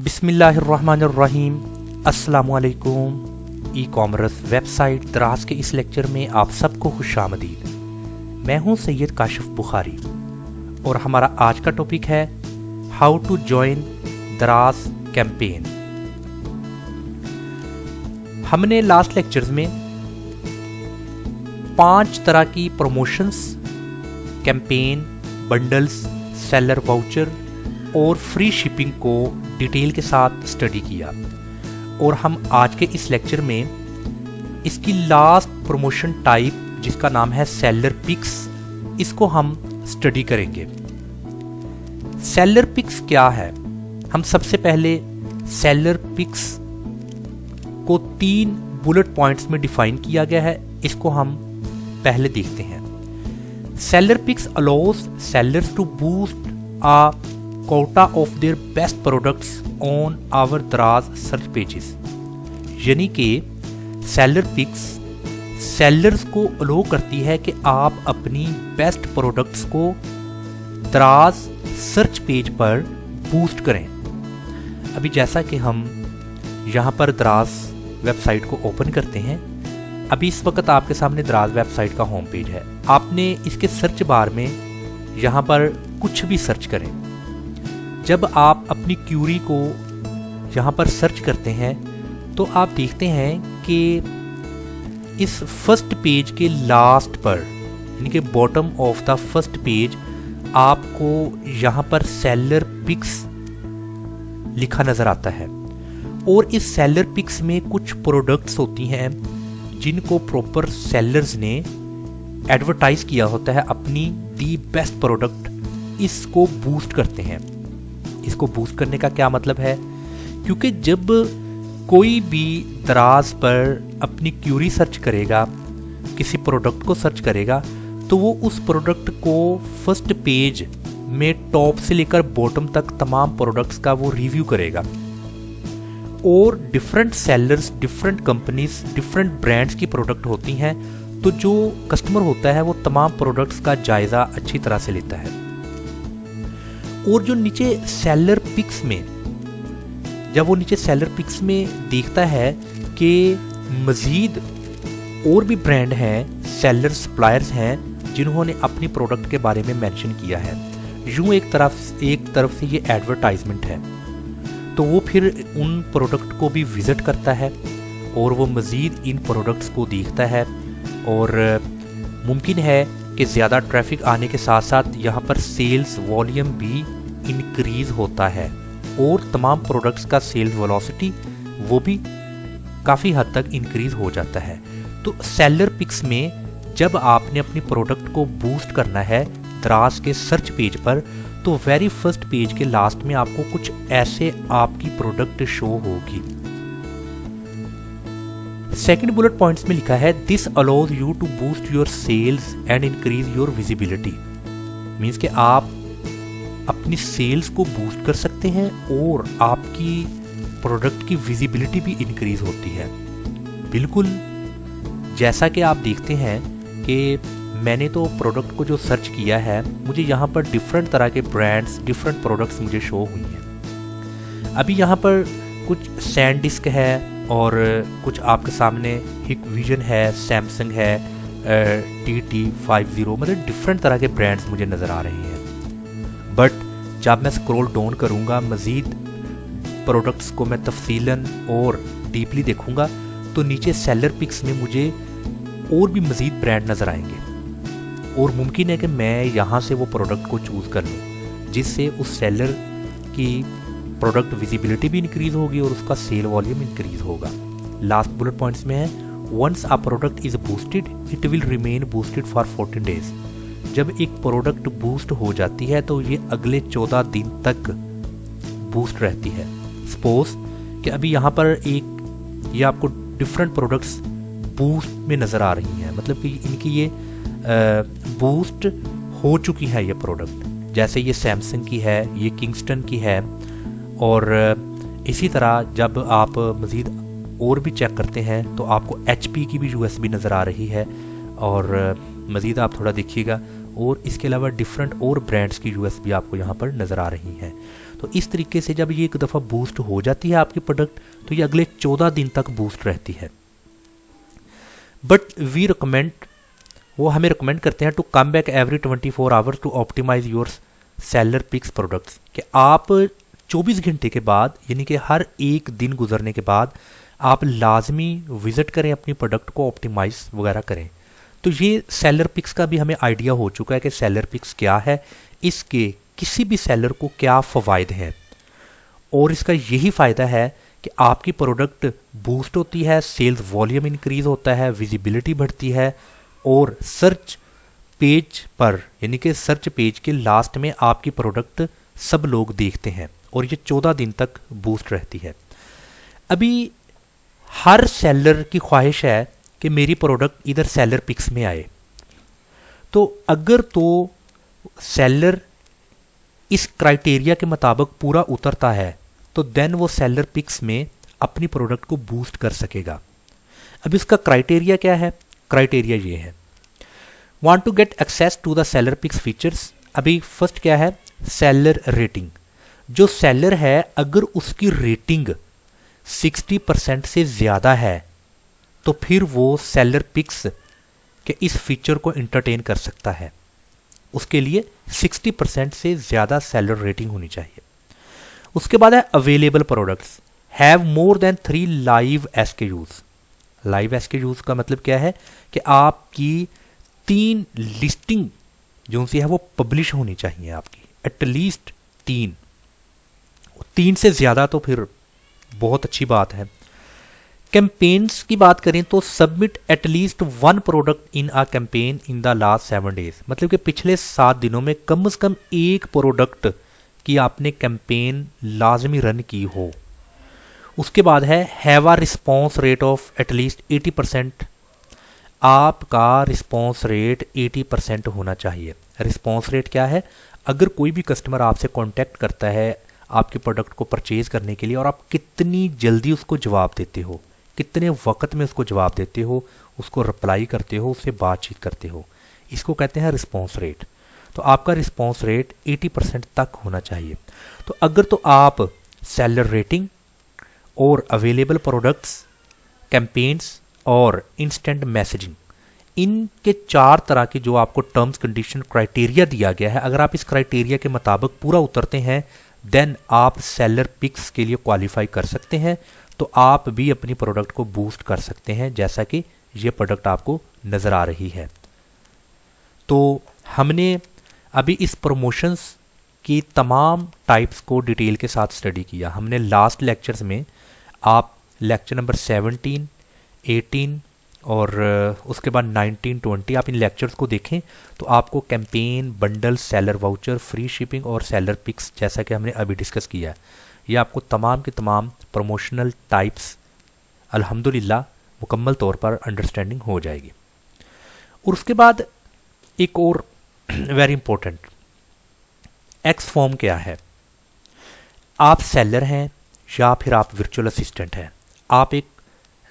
बिस्मिल्लाहिर्रहमानिर्रहीम। अस्सलामुअलैकुम। E commerce website दराज के इस लेक्चर में आप सबको खुशामदीद। मैं हूं सैयद काशिफ बुखारी और हमारा आज का टॉपिक है हाउ टू जॉइन दराज कैंपेन। हमने लास्ट लेक्चर्स में 5 तरह की promotions, campaign, bundles, seller voucher और फ्री शिपिंग को डिटेल के साथ स्टडी किया और हम आज के इस लेक्चर में इसकी लास्ट प्रमोशन टाइप जिसका नाम है सेलर पिक्स, इसको हम स्टडी करेंगे। सेलर पिक्स क्या है? हम सबसे पहले सेलर पिक्स को 3 बुलेट पॉइंट्स में डिफाइन किया गया है, इसको हम पहले देखते हैं। Seller picks allows sellers to boost a quota of their best products on our Daraz search pages. यानी कि सेलर पिक्स सेलर्स को अलो करती है कि आप अपनी बेस्ट प्रोडक्ट्स को दराज सर्च पेज पर बूस्ट करें। अभी जैसा कि हम यहाँ पर दराज वेबसाइट को ओपन करते हैं, अभी इस वक्त आपके सामने दराज वेबसाइट का होम पेज है। आपने इसके सर्च बार में यहाँ पर कुछ भी सर्च करें। जब आप अपनी क्यूरी को यहाँ पर सर्च करते हैं तो आप देखते हैं कि इस फर्स्ट पेज के लास्ट पर, यानी कि bottom of the first page, आपको यहाँ पर सेलर पिक्स लिखा नजर आता है। और इस सेलर पिक्स में कुछ प्रोडक्ट्स होती हैं जिनको प्रॉपर सेलर्स ने एडवर्टाइज किया होता है, अपनी दी बेस्ट प्रोडक्ट, इसको बूस्ट करते हैं। इसको बूस्ट करने का क्या मतलब है? क्योंकि जब कोई भी दराज पर अपनी क्यूरी सर्च करेगा, किसी प्रोडक्ट को सर्च करेगा, तो वो उस प्रोडक्ट को फर्स्ट पेज में टॉप से लेकर बॉटम तक तमाम प्रोडक्ट्स का वो रिव्यू करेगा। और different sellers, different companies, different brands की प्रोडक्ट होती हैं, तो जो कस्टमर होता है वो तमाम प्रोडक्ट्स का जायजा अच्छी तरह से लेता है। और जो नीचे सेलर पिक्स में, जब वो नीचे सेलर पिक्स में देखता है कि मजीद और भी ब्रांड हैं, सेलर सप्लायर्स हैं जिन्होंने अपनी प्रोडक्ट के बारे में मेंशन किया है, यूं एक तरफ से ये एडवर्टाइजमेंट है, तो वो फिर उन प्रोडक्ट को भी विजिट करता है और वो मजीद इन प्रोडक्ट्स को देखता है। और मुमकिन है कि ज़्यादा ट्रैफिक आने के साथ साथ यहाँ पर सेल्स वॉल्यूम भी इंक्रीज होता है और तमाम प्रोडक्ट्स का सेल्स वेलोसिटी वो भी काफ़ी हद तक इंक्रीज हो जाता है। तो सेलर पिक्स में जब आपने अपनी प्रोडक्ट को बूस्ट करना है दराज के सर्च पेज पर, तो वेरी फर्स्ट पेज के लास्ट में आपको कुछ ऐसे आपकी प्रोडक्ट शो होगी। सेकंड बुलेट पॉइंट्स में लिखा है this allows you to boost your sales and increase your visibility. Means कि आप अपनी सेल्स को बूस्ट कर सकते हैं और आपकी प्रोडक्ट की विजिबिलिटी भी इंक्रीज होती है। बिल्कुल जैसा कि आप देखते हैं कि मैंने तो प्रोडक्ट को जो सर्च किया है, मुझे यहाँ पर डिफरेंट तरह के ब्रांड्स, डिफरेंट प्रोडक्ट्स मुझे शो हुई हैं। अभी यहाँ पर कुछ सैनडिस्क है और कुछ आपके सामने हिकविजन है, सैमसंग है, TT50, मतलब डिफरेंट तरह के ब्रांड्स मुझे नज़र आ रहे हैं। बट जब मैं स्क्रॉल डाउन करूँगा, मज़ीद प्रोडक्ट्स को मैं तफसीलन और डीपली देखूँगा, तो नीचे सेलर पिक्स में मुझे और भी मज़ीद ब्रांड नज़र आएंगे और मुमकिन है कि मैं यहाँ से वो प्रोडक्ट को चूज़ कर लूँ, जिससे उस सेलर की प्रोडक्ट विजिबिलिटी भी इंक्रीज होगी और उसका सेल वॉल्यूम इंक्रीज होगा। लास्ट बुलेट पॉइंट्स में है once a product is boosted it will remain boosted for 14 days. जब एक प्रोडक्ट बूस्ट हो जाती है तो ये अगले 14 दिन तक बूस्ट रहती है। सपोज कि अभी यहाँ पर ये आपको डिफरेंट प्रोडक्ट्स बूस्ट में नज़र आ रही हैं, मतलब कि इनकी ये बूस्ट हो चुकी है ये प्रोडक्ट। जैसे ये सैमसंग की है, ये किंगस्टन की है, और इसी तरह जब आप मज़ीद और भी चेक करते हैं तो आपको HP की भी USB नज़र आ रही है। और मज़ीद आप थोड़ा देखिएगा और इसके अलावा डिफरेंट और ब्रांड्स की यूएस भी आपको यहाँ पर नज़र आ रही हैं। तो इस तरीके से जब ये एक दफ़ा बूस्ट हो जाती है आपकी प्रोडक्ट, तो ये अगले 14 दिन तक बूस्ट रहती है। बट वी रिकमेंड, वो हमें रिकमेंड करते हैं to come back every 24 hours to optimise your seller picks products, कि आप 24 घंटे के बाद, यानी कि हर एक दिन गुजरने के बाद आप लाजमी विजिट करें, अपनी प्रोडक्ट को ऑप्टिमाइज वगैरह करें। तो ये सेलर पिक्स का भी हमें आइडिया हो चुका है कि सेलर पिक्स क्या है, इसके किसी भी सेलर को क्या फ़वायद हैं। और इसका यही फ़ायदा है कि आपकी प्रोडक्ट बूस्ट होती है, सेल्स वॉल्यूम इंक्रीज़ होता है, विजिबिलिटी बढ़ती है, और सर्च पेज पर, यानी कि सर्च पेज के लास्ट में आपकी प्रोडक्ट सब लोग देखते हैं, और ये 14 दिन तक बूस्ट रहती है। अभी हर सेलर की ख्वाहिश है कि मेरी प्रोडक्ट इधर सेलर पिक्स में आए। तो अगर तो सेलर इस क्राइटेरिया के मुताबिक पूरा उतरता है, तो देन वो सेलर पिक्स में अपनी प्रोडक्ट को बूस्ट कर सकेगा। अब इसका क्राइटेरिया क्या है? क्राइटेरिया ये है, want to get access to the seller picks features. अभी फर्स्ट क्या है? Seller rating. जो सेलर है अगर उसकी रेटिंग 60% से ज़्यादा है तो फिर वो सेलर पिक्स के इस फीचर को इंटरटेन कर सकता है। उसके लिए 60% से ज़्यादा सेलर रेटिंग होनी चाहिए। उसके बाद है available products have more than 3 live SKUs। Live SKUs का मतलब क्या है कि आपकी 3 लिस्टिंग जो सी है वो पब्लिश होनी चाहिए आपकी, एटलीस्ट 3 से ज़्यादा तो फिर बहुत अच्छी बात है। कैंपेन्स की बात करें तो submit at least 1 product in a campaign in the last 7 days, मतलब कि पिछले 7 दिनों में कम से कम एक प्रोडक्ट की आपने कैंपेन लाजमी रन की हो। उसके बाद है have a response rate of at least 80%। आपका रिस्पॉन्स रेट 80% होना चाहिए। रिस्पॉन्स रेट क्या है? अगर कोई भी कस्टमर आपसे कांटेक्ट करता है आपके प्रोडक्ट को परचेज करने के लिए, और आप कितनी जल्दी उसको जवाब देते हो, कितने वक्त में उसको जवाब देते हो, उसको रिप्लाई करते हो, उससे बातचीत करते हो, इसको कहते हैं रिस्पॉन्स रेट। तो आपका रिस्पॉन्स रेट 80% तक होना चाहिए। तो अगर तो आप सेलर रेटिंग और अवेलेबल प्रोडक्ट्स, कैंपेन्स और इंस्टेंट मैसेजिंग, इनके 4 तरह के जो आपको टर्म्स कंडीशन क्राइटेरिया दिया गया है, अगर आप इस क्राइटेरिया के मुताबिक पूरा उतरते हैं देन आप सेलर पिक्स के लिए क्वालिफाई कर सकते हैं। तो आप भी अपनी प्रोडक्ट को बूस्ट कर सकते हैं, जैसा कि ये प्रोडक्ट आपको नज़र आ रही है। तो हमने अभी इस प्रमोशंस की तमाम टाइप्स को डिटेल के साथ स्टडी किया। हमने लास्ट लेक्चर्स में, आप लेक्चर नंबर 17, 18 और उसके बाद 19, 20 आप इन लेक्चर्स को देखें तो आपको campaign, bundle, seller voucher, free shipping और सेलर पिक्स, जैसा कि हमने अभी डिस्कस किया है, ये आपको तमाम के तमाम प्रमोशनल टाइप्स अल्हम्दुलिल्लाह मुकम्मल तौर पर अंडरस्टैंडिंग हो जाएगी। और उसके बाद एक और वेरी इंपॉर्टेंट, एक्स फॉर्म क्या है? आप सेलर हैं या फिर आप वर्चुअल असिस्टेंट हैं, आप एक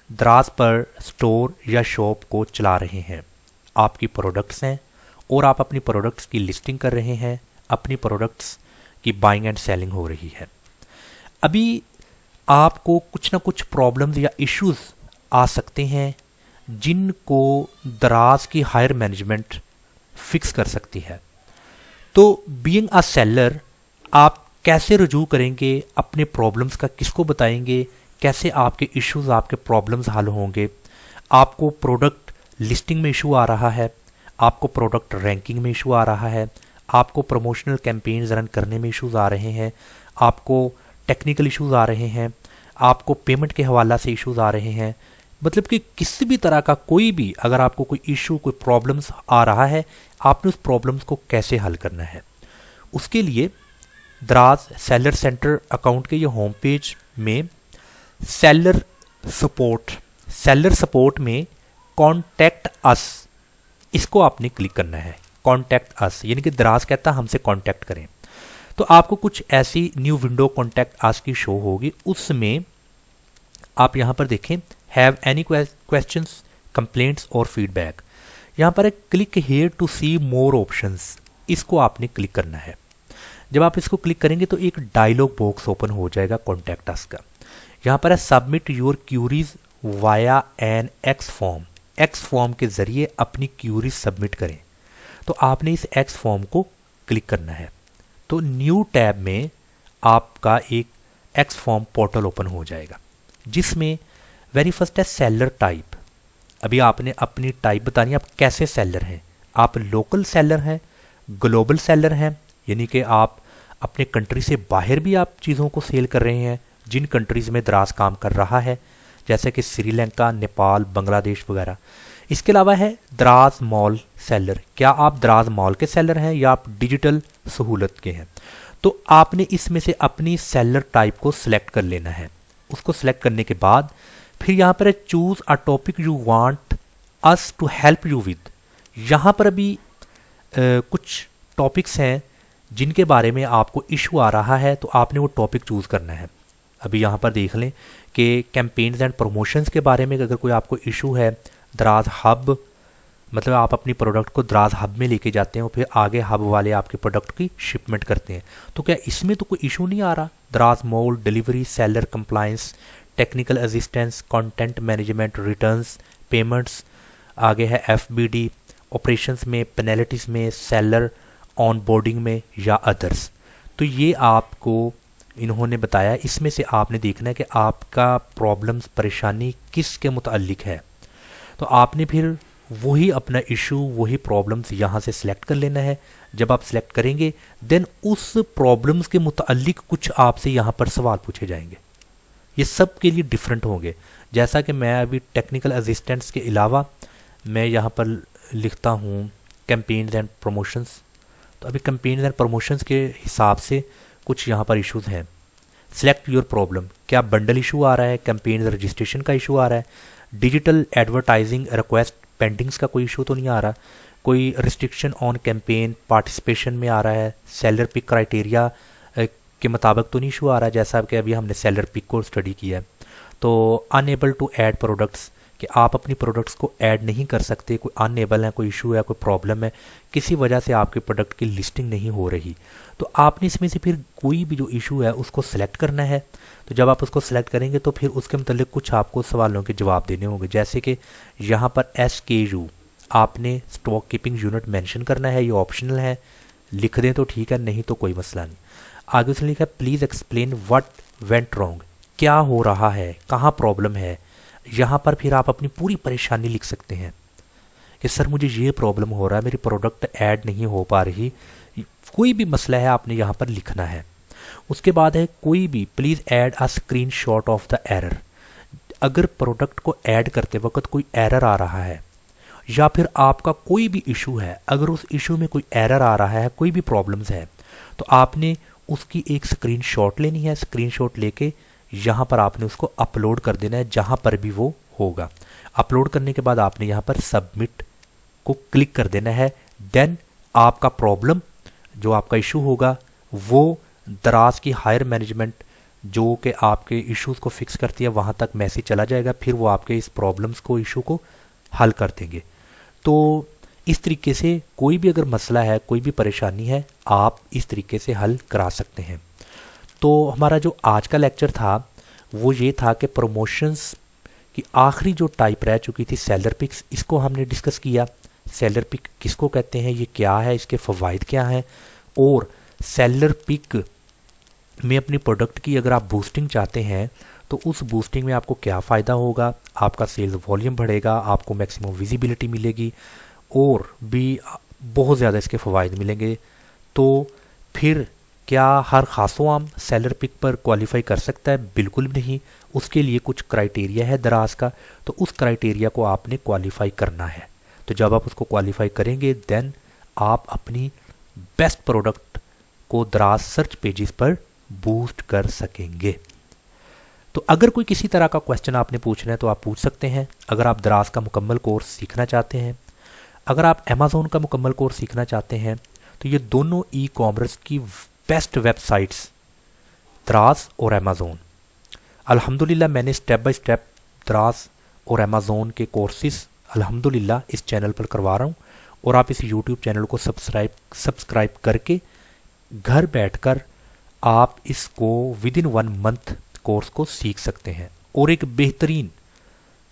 दराज पर स्टोर या शॉप को चला रहे हैं, आपकी प्रोडक्ट्स हैं और आप अपनी प्रोडक्ट्स की लिस्टिंग कर रहे हैं, अपनी प्रोडक्ट्स की बाइंग एंड सेलिंग हो रही है। अभी आपको कुछ ना कुछ प्रॉब्लम्स या इश्यूज आ सकते हैं जिनको दराज की हायर मैनेजमेंट फिक्स कर सकती है। तो बीइंग अ सेलर आप कैसे रुजू करेंगे, अपने प्रॉब्लम्स का किसको बताएंगे, कैसे आपके इश्यूज, आपके प्रॉब्लम्स हल होंगे। आपको प्रोडक्ट लिस्टिंग में इशू आ रहा है, आपको प्रोडक्ट रैंकिंग में इशू आ रहा है, आपको प्रमोशनल कैंपेन्स रन करने में इश्यूज आ रहे हैं, आपको टेक्निकल इश्यूज आ रहे हैं, आपको पेमेंट के हवाला से इश्यूज आ रहे हैं, मतलब कि किसी भी तरह का कोई भी अगर आपको कोई इशू, कोई प्रॉब्लम्स आ रहा है, आपने उस प्रॉब्लम्स को कैसे हल करना है। उसके लिए दराज सेलर सेंटर अकाउंट के ये होम पेज में सेलर सपोर्ट में कॉन्टैक्ट अस, इसको आपने क्लिक करना है। कॉन्टैक्ट अस यानी कि दराज कहता है हमसे कॉन्टैक्ट करें। तो आपको कुछ ऐसी न्यू विंडो कॉन्टैक्ट अस की शो होगी, उसमें आप यहाँ पर देखें हैव एनी क्वेश्चंस, कंप्लेंट्स और फीडबैक। यहाँ पर एक click here to see more options, इसको आपने क्लिक करना है। जब आप इसको क्लिक करेंगे तो एक डायलॉग बॉक्स ओपन हो जाएगा कॉन्टैक्ट अस का। यहाँ पर है submit your queries via an X form, X form के ज़रिए अपनी क्यूरीज सबमिट करें। तो आपने इस एक्स फॉर्म को क्लिक करना है। तो न्यू टैब में आपका एक एक्स फॉर्म पोर्टल ओपन हो जाएगा, जिसमें वेरी फर्स्ट है सेलर टाइप। अभी आपने अपनी टाइप बतानी है, आप कैसे सेलर हैं। आप लोकल सेलर हैं, ग्लोबल सेलर हैं, यानी कि आप अपने कंट्री से बाहर भी आप चीज़ों को सेल कर रहे हैं, जिन कंट्रीज़ में दराज काम कर रहा है, जैसे कि श्रीलंका, नेपाल, बांग्लादेश वगैरह। इसके अलावा है दराज मॉल सेलर, क्या आप दराज मॉल के सेलर हैं या आप डिजिटल सहूलत के हैं। तो आपने इसमें से अपनी सेलर टाइप को सिलेक्ट कर लेना है। उसको सिलेक्ट करने के बाद फिर यहाँ पर है choose a topic you want us to help you with. यहाँ पर अभी कुछ टॉपिक्स हैं जिनके बारे में आपको इशू आ रहा है, तो आपने वो टॉपिक चूज़ करना है। अभी यहाँ पर देख लें कि कैंपेन्स एंड प्रमोशंस के बारे में अगर कोई आपको इशू है, दराज हब, मतलब आप अपनी प्रोडक्ट को दराज हब में लेके जाते हैं और फिर आगे हब वाले आपके प्रोडक्ट की शिपमेंट करते हैं, तो क्या इसमें तो कोई इशू नहीं आ रहा। दराज mall, delivery, seller compliance, technical assistance, content management, returns, payments, आगे है FBD, ऑपरेशंस में, पेनल्टीज में, सेलर ऑन बोर्डिंग में या अदर्स। तो ये आपको इन्होंने बताया, इसमें से आपने देखना है कि आपका प्रॉब्लम्स, परेशानी किस के मुताल्लिक है। तो आपने फिर वही अपना इशू, वही प्रॉब्लम्स यहाँ से सिलेक्ट कर लेना है। जब आप सिलेक्ट करेंगे देन उस प्रॉब्लम्स के मुताल्लिक कुछ आपसे यहाँ पर सवाल पूछे जाएंगे। ये सब के लिए डिफरेंट होंगे। जैसा कि मैं अभी टेक्निकल असिस्टेंट्स के अलावा मैं यहाँ पर लिखता हूँ कैंपेन्स एंड प्रमोशंस, तो अभी कैंपेन्स एंड प्रमोशंस के हिसाब से कुछ यहाँ पर इश्यूज हैं। सिलेक्ट योर प्रॉब्लम, क्या बंडल इशू आ रहा है, कैंपेन रजिस्ट्रेशन का इशू आ रहा है, डिजिटल एडवर्टाइजिंग रिक्वेस्ट पेंडिंग्स का कोई इशू तो नहीं आ रहा, कोई रिस्ट्रिक्शन ऑन कैंपेन पार्टिसिपेशन में आ रहा है, सेलर पिक क्राइटेरिया के मुताबिक तो नहीं इशू आ रहा है, जैसा कि अभी हमने सेलर पिक को स्टडी किया है। तो अनएबल टू ऐड प्रोडक्ट्स, कि आप अपनी प्रोडक्ट्स को ऐड नहीं कर सकते, कोई अनएबल है, कोई इशू है, कोई प्रॉब्लम है, किसी वजह से आपके प्रोडक्ट की लिस्टिंग नहीं हो रही। तो आपने इसमें से फिर कोई भी जो इशू है उसको सिलेक्ट करना है। तो जब आप उसको सिलेक्ट करेंगे तो फिर उसके मतलब कुछ आपको सवालों के जवाब देने होंगे, जैसे कि यहाँ पर SKU आपने स्टॉक कीपिंग यूनिट मेंशन करना है, ये ऑप्शनल है, लिख दें तो ठीक है, नहीं तो कोई मसला नहीं। आगे उसने लिखा please explain what went wrong, क्या हो रहा है, कहाँ प्रॉब्लम है। यहाँ पर फिर आप अपनी पूरी परेशानी लिख सकते हैं कि सर मुझे ये प्रॉब्लम हो रहा है, मेरी प्रोडक्ट ऐड नहीं हो पा रही, कोई भी मसला है आपने यहाँ पर लिखना है। उसके बाद है कोई भी please add a screenshot of the error, अगर प्रोडक्ट को ऐड करते वक्त कोई एरर आ रहा है या फिर आपका कोई भी इशू है, अगर उस इशू में कोई एरर आ रहा है, कोई भी प्रॉब्लम्स है, तो आपने उसकी एक स्क्रीनशॉट लेनी है। स्क्रीनशॉट लेके यहाँ पर आपने उसको अपलोड कर देना है जहाँ पर भी वो होगा। अपलोड करने के बाद आपने यहाँ पर सबमिट को क्लिक कर देना है। देन आपका प्रॉब्लम, जो आपका इशू होगा, वो दराज की हायर मैनेजमेंट जो कि आपके इश्यूज़ को फिक्स करती है वहाँ तक मैसेज चला जाएगा, फिर वो आपके इस प्रॉब्लम्स को, इशू को हल कर देंगे। तो इस तरीके से कोई भी अगर मसला है, कोई भी परेशानी है, आप इस तरीके से हल करा सकते हैं। तो हमारा जो आज का लेक्चर था वो ये था कि प्रमोशंस की आखिरी जो टाइप रह चुकी थी सेलर पिक्स, इसको हमने डिस्कस किया। सेलर पिक किसको कहते हैं, ये क्या है, इसके फ़वाइद क्या हैं, और सेलर पिक में अपनी प्रोडक्ट की अगर आप बूस्टिंग चाहते हैं तो उस बूस्टिंग में आपको क्या फ़ायदा होगा, आपका सेल्स वॉल्यूम बढ़ेगा, आपको मैक्सिमम विजिबिलिटी मिलेगी और भी बहुत ज़्यादा इसके फ़वाइद मिलेंगे। तो फिर क्या हर खासो आम सेलर पिक पर क्वालिफाई कर सकता है? बिल्कुल भी नहीं, उसके लिए कुछ क्राइटेरिया है दराज का, तो उस क्राइटेरिया को आपने क्वालिफाई करना है। तो जब आप उसको क्वालिफाई करेंगे देन आप अपनी बेस्ट प्रोडक्ट को दराज सर्च पेजेस पर बूस्ट कर सकेंगे। तो अगर कोई किसी तरह का क्वेश्चन आपने पूछना है तो आप पूछ सकते हैं। अगर आप दराज का मुकम्मल कोर्स सीखना चाहते हैं, अगर आप अमेज़ॉन का मुकम्मल कोर्स सीखना चाहते हैं, तो ये दोनों ई कॉमर्स की बेस्ट वेबसाइट्स दराज और अमेज़ॉन, अल्हम्दुलिल्लाह मैंने स्टेप बाय स्टेप दराज और अमेज़ॉन के कोर्सेज अल्हम्दुलिल्लाह इस चैनल पर करवा रहा हूँ। और आप इस यूट्यूब चैनल को सब्सक्राइब करके घर बैठकर आप इसको विदिन 1 मंथ कोर्स को सीख सकते हैं और एक बेहतरीन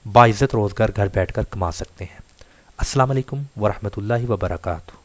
बाइज़्ज़त रोज़गार घर बैठकर कमा सकते हैं। अस्सलाम वालेकुम वरहमतुल्लाहि वबरकातुहू।